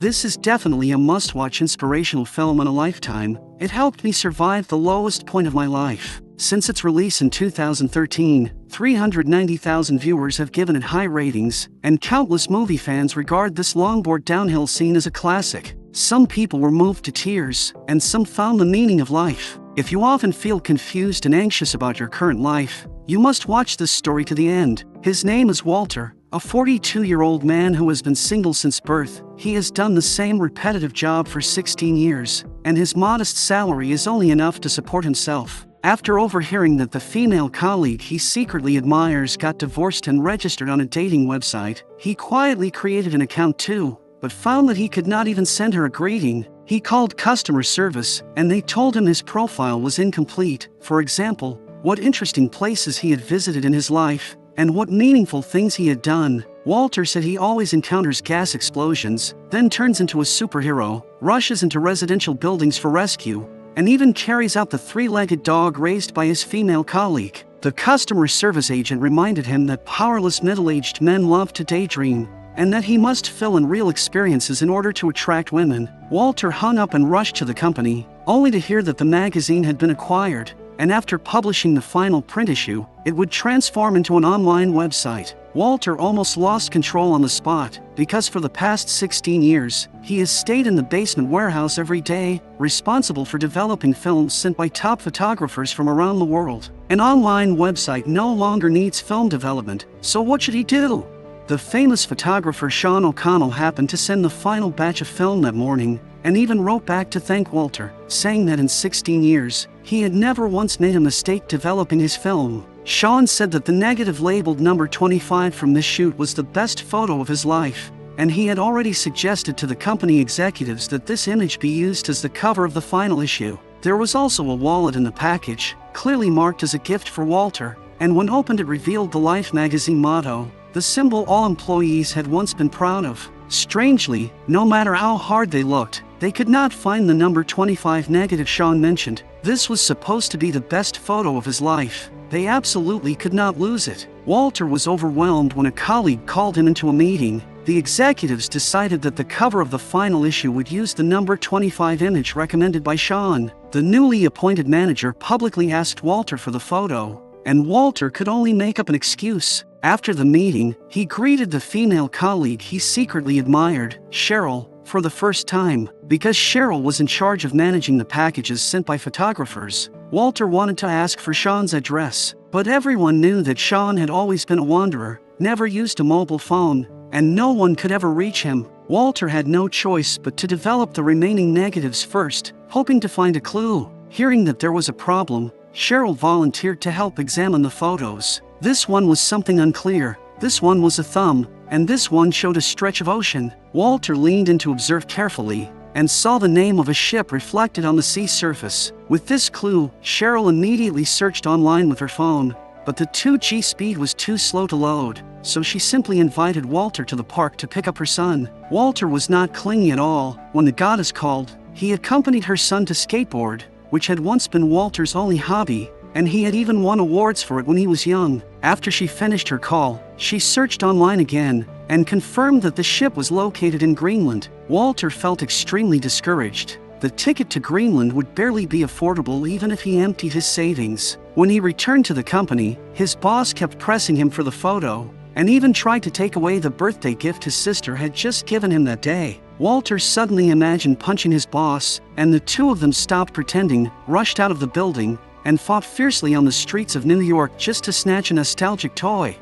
This is definitely a must-watch inspirational film in a lifetime. It helped me survive the lowest point of my life. Since its release in 2013, 390,000 viewers have given it high ratings, and countless movie fans regard this longboard downhill scene as a classic. Some people were moved to tears, and some found the meaning of life. If you often feel confused and anxious about your current life, you must watch this story to the end. His name is Walter, a 42-year-old man who has been single since birth. He has done the same repetitive job for 16 years, and his modest salary is only enough to support himself. After overhearing that the female colleague he secretly admires got divorced and registered on a dating website, he quietly created an account too, but found that he could not even send her a greeting. He called customer service, and they told him his profile was incomplete. For example, what interesting places he had visited in his life, and what meaningful things he had done. Walter said he always encounters gas explosions, then turns into a superhero, rushes into residential buildings for rescue, and even carries out the three-legged dog raised by his female colleague. The customer service agent reminded him that powerless middle-aged men love to daydream, and that he must fill in real experiences in order to attract women. Walter hung up and rushed to the company, only to hear that the magazine had been acquired, and after publishing the final print issue, it would transform into an online website. Walter almost lost control on the spot, because for the past 16 years, he has stayed in the basement warehouse every day, responsible for developing films sent by top photographers from around the world. An online website no longer needs film development, so what should he do? The famous photographer Sean O'Connell happened to send the final batch of film that morning, and even wrote back to thank Walter, saying that in 16 years, he had never once made a mistake developing his film. Sean said that the negative labeled number 25 from this shoot was the best photo of his life, and he had already suggested to the company executives that this image be used as the cover of the final issue. There was also a wallet in the package, clearly marked as a gift for Walter, and when opened it revealed the Life magazine motto, the symbol all employees had once been proud of. Strangely, no matter how hard they looked, they could not find the number 25 negative Sean mentioned. This was supposed to be the best photo of his life. They absolutely could not lose it. Walter was overwhelmed when a colleague called him into a meeting. The executives decided that the cover of the final issue would use the number 25 image recommended by Sean. The newly appointed manager publicly asked Walter for the photo, and Walter could only make up an excuse. After the meeting, he greeted the female colleague he secretly admired, Cheryl, for the first time. Because Cheryl was in charge of managing the packages sent by photographers, Walter wanted to ask for Sean's address, but everyone knew that Sean had always been a wanderer, never used a mobile phone, and no one could ever reach him. Walter had no choice but to develop the remaining negatives first, hoping to find a clue. Hearing that there was a problem, Cheryl volunteered to help examine the photos. This one was something unclear, this one was a thumb, and this one showed a stretch of ocean. Walter leaned in to observe carefully, and saw the name of a ship reflected on the sea surface. With this clue, Cheryl immediately searched online with her phone, but the 2G speed was too slow to load, so she simply invited Walter to the park to pick up her son. Walter was not clingy at all. When the goddess called, he accompanied her son to skateboard, which had once been Walter's only hobby, and he had even won awards for it when he was young. After she finished her call, she searched online again, and confirmed that the ship was located in Greenland. Walter felt extremely discouraged. The ticket to Greenland would barely be affordable even if he emptied his savings. When he returned to the company, his boss kept pressing him for the photo, and even tried to take away the birthday gift his sister had just given him that day. Walter suddenly imagined punching his boss, and the two of them stopped pretending, rushed out of the building, and fought fiercely on the streets of New York just to snatch a nostalgic toy.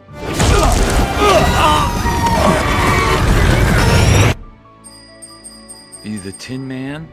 You the Tin Man?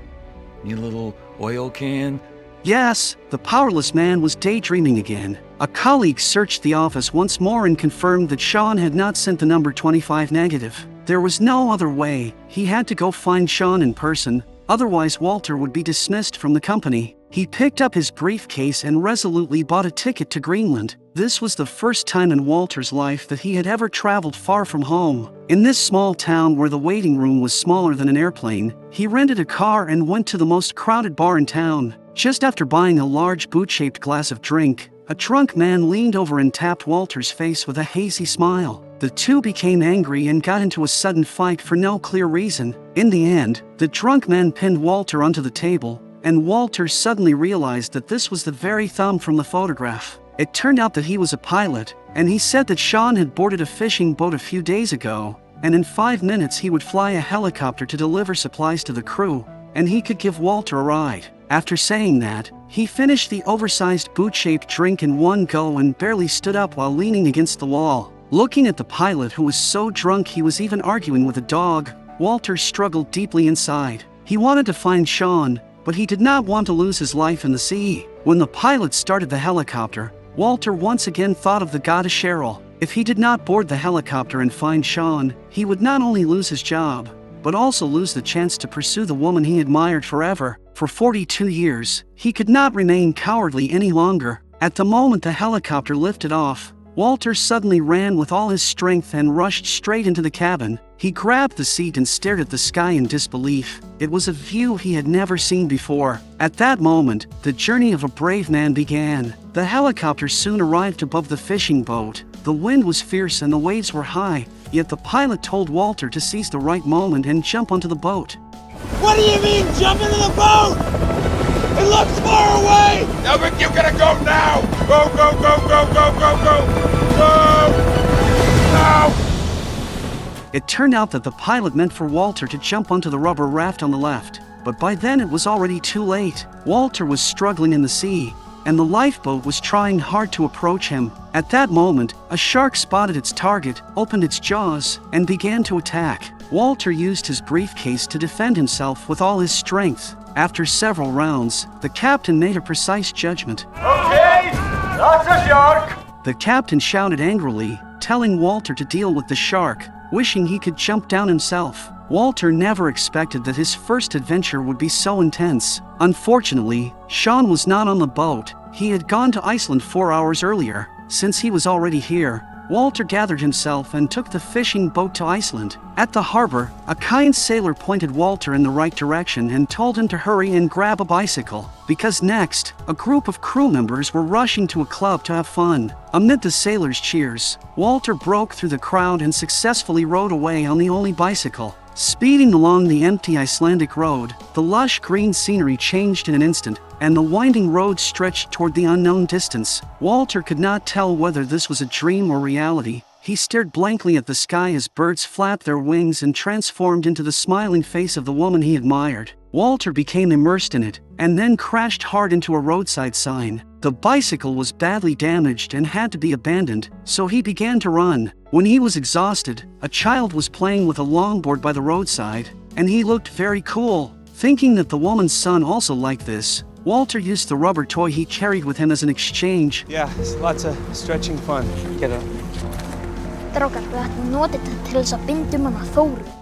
You little oil can? Yes, the powerless man was daydreaming again. A colleague searched the office once more and confirmed that Sean had not sent the number 25 negative. There was no other way. He had to go find Sean in person, otherwise Walter would be dismissed from the company. He picked up his briefcase and resolutely bought a ticket to Greenland. This was the first time in Walter's life that he had ever traveled far from home. In this small town where the waiting room was smaller than an airplane, he rented a car and went to the most crowded bar in town. Just after buying a large boot-shaped glass of drink, a drunk man leaned over and tapped Walter's face with a hazy smile. The two became angry and got into a sudden fight for no clear reason. In the end, the drunk man pinned Walter onto the table, and Walter suddenly realized that this was the very thumb from the photograph. It turned out that he was a pilot, and he said that Sean had boarded a fishing boat a few days ago, and in 5 minutes he would fly a helicopter to deliver supplies to the crew, and he could give Walter a ride. After saying that, he finished the oversized boot-shaped drink in one go and barely stood up while leaning against the wall. Looking at the pilot, who was so drunk he was even arguing with a dog, Walter struggled deeply inside. He wanted to find Sean, but he did not want to lose his life in the sea. When the pilot started the helicopter, Walter once again thought of the goddess Cheryl. If he did not board the helicopter and find Sean, he would not only lose his job, but also lose the chance to pursue the woman he admired forever. For 42 years, he could not remain cowardly any longer. At the moment the helicopter lifted off, Walter suddenly ran with all his strength and rushed straight into the cabin. He grabbed the seat and stared at the sky in disbelief. It was a view he had never seen before. At that moment, the journey of a brave man began. The helicopter soon arrived above the fishing boat. The wind was fierce and the waves were high, yet the pilot told Walter to seize the right moment and jump onto the boat. What do you mean, jump into the boat? It looks far away! No, but you gotta go now! Go, go, go, go, go, go, go! Go! Now! It turned out that the pilot meant for Walter to jump onto the rubber raft on the left, but by then it was already too late. Walter was struggling in the sea, and the lifeboat was trying hard to approach him. At that moment, a shark spotted its target, opened its jaws, and began to attack. Walter used his briefcase to defend himself with all his strength. After several rounds, the captain made a precise judgment. Okay, that's a shark! The captain shouted angrily, telling Walter to deal with the shark, wishing he could jump down himself. Walter never expected that his first adventure would be so intense. Unfortunately, Sean was not on the boat. He had gone to Iceland 4 hours earlier. Since he was already here, Walter gathered himself and took the fishing boat to Iceland. At the harbor, a kind sailor pointed Walter in the right direction and told him to hurry and grab a bicycle, because next, a group of crew members were rushing to a club to have fun. Amid the sailors' cheers, Walter broke through the crowd and successfully rode away on the only bicycle. Speeding along the empty Icelandic road, the lush green scenery changed in an instant, and the winding road stretched toward the unknown distance. Walter could not tell whether this was a dream or reality. He stared blankly at the sky as birds flapped their wings and transformed into the smiling face of the woman he admired. Walter became immersed in it, and then crashed hard into a roadside sign. The bicycle was badly damaged and had to be abandoned, so he began to run. When he was exhausted, a child was playing with a longboard by the roadside, and he looked very cool. Thinking that the woman's son also liked this, Walter used the rubber toy he carried with him as an exchange. Yeah, it's lots of stretching fun. Get up.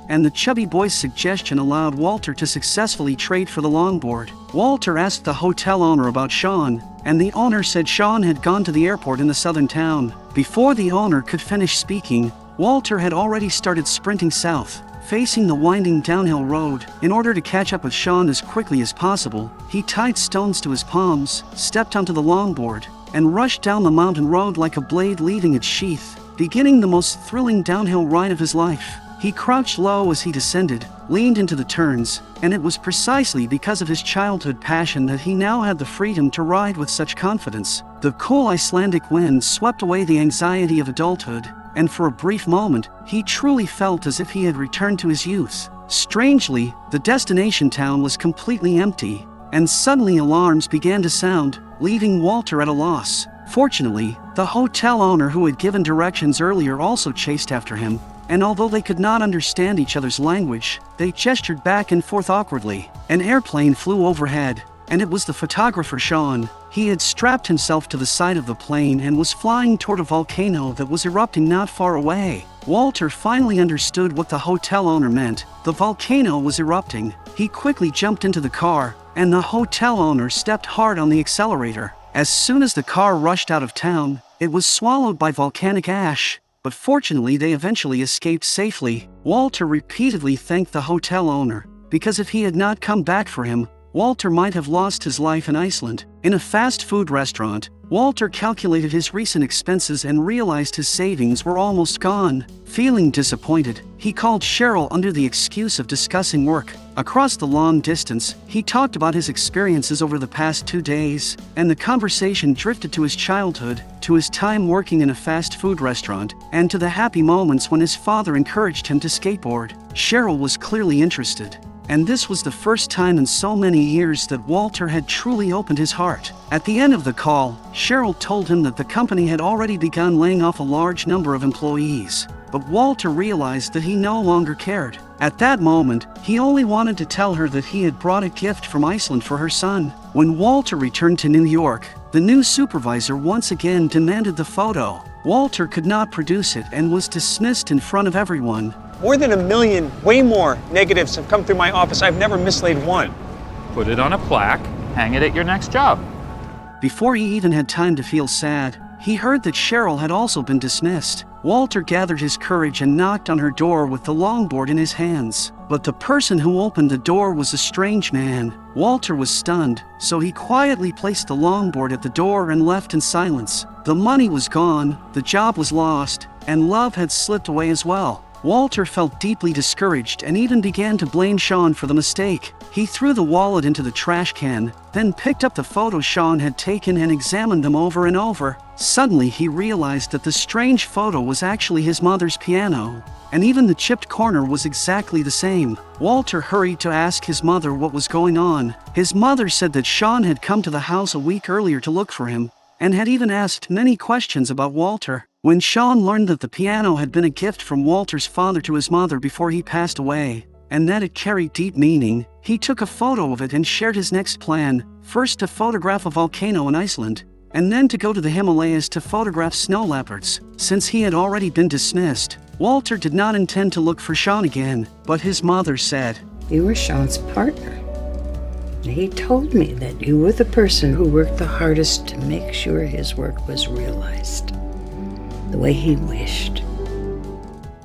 And the chubby boy's suggestion allowed Walter to successfully trade for the longboard. Walter asked the hotel owner about Sean, and the owner said Sean had gone to the airport in the southern town. Before the owner could finish speaking, Walter had already started sprinting south, facing the winding downhill road. In order to catch up with Sean as quickly as possible, he tied stones to his palms, stepped onto the longboard, and rushed down the mountain road like a blade leaving its sheath, beginning the most thrilling downhill ride of his life. He crouched low as he descended, leaned into the turns, and it was precisely because of his childhood passion that he now had the freedom to ride with such confidence. The cool Icelandic wind swept away the anxiety of adulthood, and for a brief moment, he truly felt as if he had returned to his youth. Strangely, the destination town was completely empty, and suddenly alarms began to sound, leaving Walter at a loss. Fortunately, the hotel owner who had given directions earlier also chased after him, and although they could not understand each other's language, they gestured back and forth awkwardly. An airplane flew overhead, and it was the photographer Sean. He had strapped himself to the side of the plane and was flying toward a volcano that was erupting not far away. Walter finally understood what the hotel owner meant. The volcano was erupting. He quickly jumped into the car, and the hotel owner stepped hard on the accelerator. As soon as the car rushed out of town, it was swallowed by volcanic ash, but fortunately they eventually escaped safely. Walter repeatedly thanked the hotel owner, because if he had not come back for him, Walter might have lost his life in Iceland. In a fast food restaurant, Walter calculated his recent expenses and realized his savings were almost gone. Feeling disappointed, he called Cheryl under the excuse of discussing work. Across the long distance, he talked about his experiences over the past 2 days, and the conversation drifted to his childhood, to his time working in a fast food restaurant, and to the happy moments when his father encouraged him to skateboard. Cheryl was clearly interested, and this was the first time in so many years that Walter had truly opened his heart. At the end of the call, Cheryl told him that the company had already begun laying off a large number of employees, but Walter realized that he no longer cared. At that moment, he only wanted to tell her that he had brought a gift from Iceland for her son. When Walter returned to New York, the new supervisor once again demanded the photo. Walter could not produce it and was dismissed in front of everyone. More than 1 million, way more, negatives have come through my office. I've never mislaid one. Put it on a plaque, hang it at your next job. Before he even had time to feel sad, he heard that Cheryl had also been dismissed. Walter gathered his courage and knocked on her door with the longboard in his hands. But the person who opened the door was a strange man. Walter was stunned, so he quietly placed the longboard at the door and left in silence. The money was gone, the job was lost, and love had slipped away as well. Walter felt deeply discouraged and even began to blame Sean for the mistake. He threw the wallet into the trash can, then picked up the photos Sean had taken and examined them over and over. Suddenly he realized that the strange photo was actually his mother's piano, and even the chipped corner was exactly the same. Walter hurried to ask his mother what was going on. His mother said that Sean had come to the house a week earlier to look for him, and had even asked many questions about Walter. When Sean learned that the piano had been a gift from Walter's father to his mother before he passed away, and that it carried deep meaning, he took a photo of it and shared his next plan, first to photograph a volcano in Iceland, and then to go to the Himalayas to photograph snow leopards. Since he had already been dismissed, Walter did not intend to look for Sean again, but his mother said, "You were Sean's partner. He told me that you were the person who worked the hardest to make sure his work was realized the way he wished."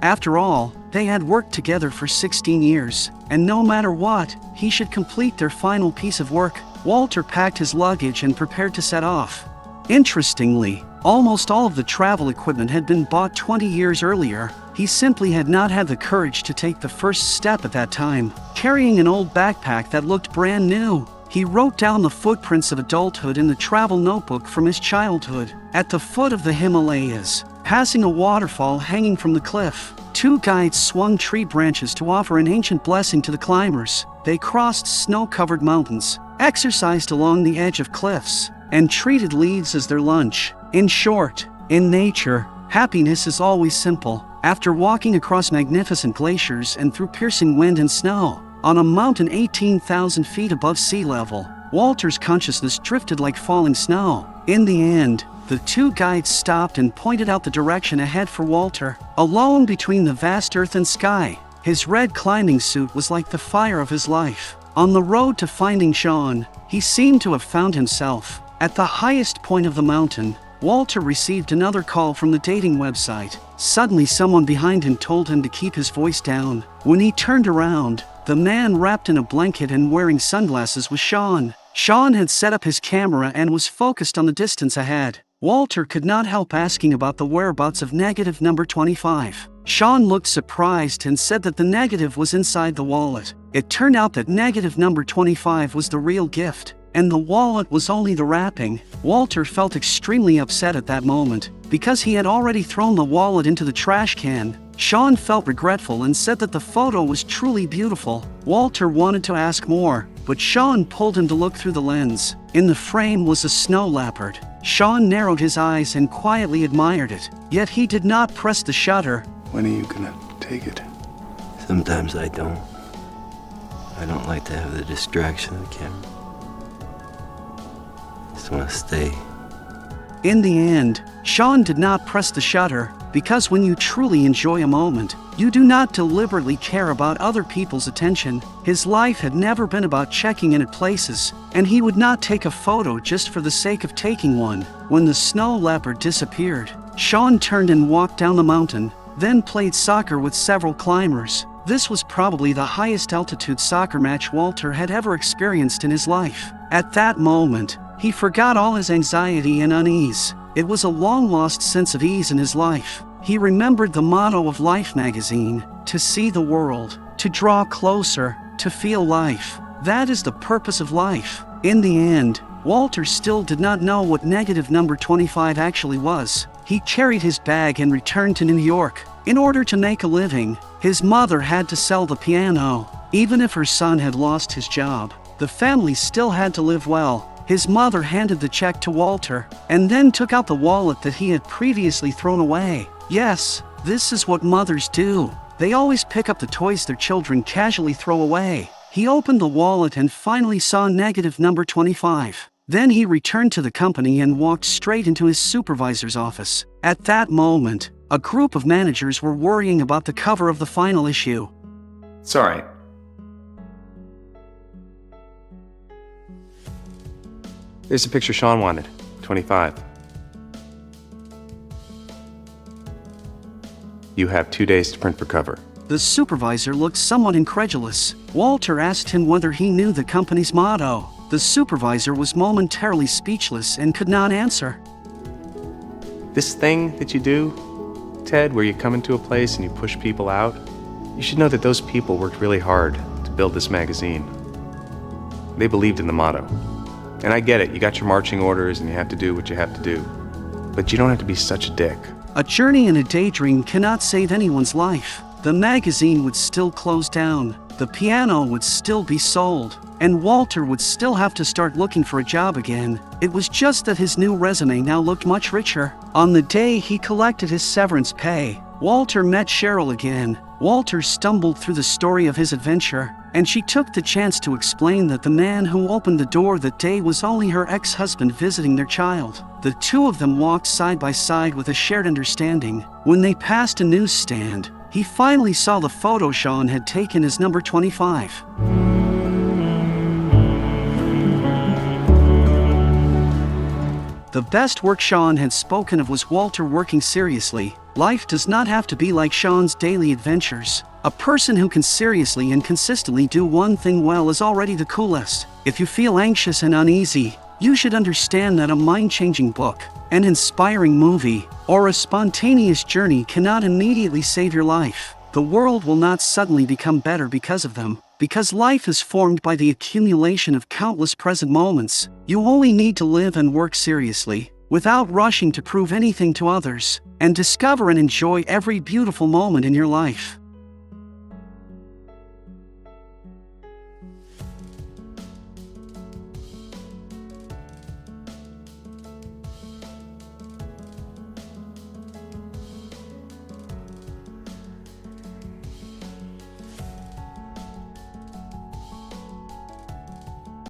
After all, they had worked together for 16 years, and no matter what, he should complete their final piece of work. Walter packed his luggage and prepared to set off. Interestingly, almost all of the travel equipment had been bought 20 years earlier. He simply had not had the courage to take the first step at that time. Carrying an old backpack that looked brand new, he wrote down the footprints of adulthood in the travel notebook from his childhood. At the foot of the Himalayas, passing a waterfall hanging from the cliff, 2 guides swung tree branches to offer an ancient blessing to the climbers. They crossed snow-covered mountains, exercised along the edge of cliffs, and treated leaves as their lunch. In short, in nature, happiness is always simple. After walking across magnificent glaciers and through piercing wind and snow, on a mountain 18,000 feet above sea level, Walter's consciousness drifted like falling snow. In the end, the 2 guides stopped and pointed out the direction ahead for Walter. Alone between the vast earth and sky, his red climbing suit was like the fire of his life. On the road to finding Sean, he seemed to have found himself. At the highest point of the mountain, Walter received another call from the dating website. Suddenly someone behind him told him to keep his voice down. When he turned around, the man wrapped in a blanket and wearing sunglasses was Sean. Sean had set up his camera and was focused on the distance ahead. Walter could not help asking about the whereabouts of negative number 25. Sean looked surprised and said that the negative was inside the wallet. It turned out that negative number 25 was the real gift, and the wallet was only the wrapping. Walter felt extremely upset at that moment, because he had already thrown the wallet into the trash can. Sean felt regretful and said that the photo was truly beautiful. Walter wanted to ask more, but Sean pulled him to look through the lens. In the frame was a snow leopard. Sean narrowed his eyes and quietly admired it, yet he did not press the shutter. When are you gonna take it? Sometimes I don't. I don't like to have the distraction of the camera. Just want to stay. In the end, Sean did not press the shutter, because when you truly enjoy a moment, you do not deliberately care about other people's attention. His life had never been about checking in at places, and he would not take a photo just for the sake of taking one. When the snow leopard disappeared, Sean turned and walked down the mountain, then played soccer with several climbers. This was probably the highest altitude soccer match Walter had ever experienced in his life. At that moment, he forgot all his anxiety and unease. It was a long-lost sense of ease in his life. He remembered the motto of Life magazine, to see the world, to draw closer, to feel life. That is the purpose of life. In the end, Walter still did not know what negative number 25 actually was. He carried his bag and returned to New York. In order to make a living, his mother had to sell the piano. Even if her son had lost his job, the family still had to live well. His mother handed the check to Walter, and then took out the wallet that he had previously thrown away. Yes, this is what mothers do. They always pick up the toys their children casually throw away. He opened the wallet and finally saw negative number 25. Then he returned to the company and walked straight into his supervisor's office. At that moment, a group of managers were worrying about the cover of the final issue. It's all right. There's a picture Sean wanted, 25. You have 2 days to print for cover. The supervisor looked somewhat incredulous. Walter asked him whether he knew the company's motto. The supervisor was momentarily speechless and could not answer. This thing that you do, Ted, where you come into a place and you push people out, you should know that those people worked really hard to build this magazine. They believed in the motto. And I get it, you got your marching orders and you have to do what you have to do. But you don't have to be such a dick. A journey in a daydream cannot save anyone's life. The magazine would still close down, the piano would still be sold, and Walter would still have to start looking for a job again. It was just that his new resume now looked much richer. On the day he collected his severance pay, Walter met Cheryl again. Walter stumbled through the story of his adventure, and she took the chance to explain that the man who opened the door that day was only her ex-husband visiting their child. The two of them walked side by side with a shared understanding. When they passed a newsstand, he finally saw the photo Sean had taken as number 25. The best work Sean had spoken of was Walter working seriously. Life does not have to be like Sean's daily adventures. A person who can seriously and consistently do one thing well is already the coolest. If you feel anxious and uneasy, you should understand that a mind-changing book, an inspiring movie, or a spontaneous journey cannot immediately save your life. The world will not suddenly become better because of them. Because life is formed by the accumulation of countless present moments, you only need to live and work seriously, without rushing to prove anything to others, and discover and enjoy every beautiful moment in your life.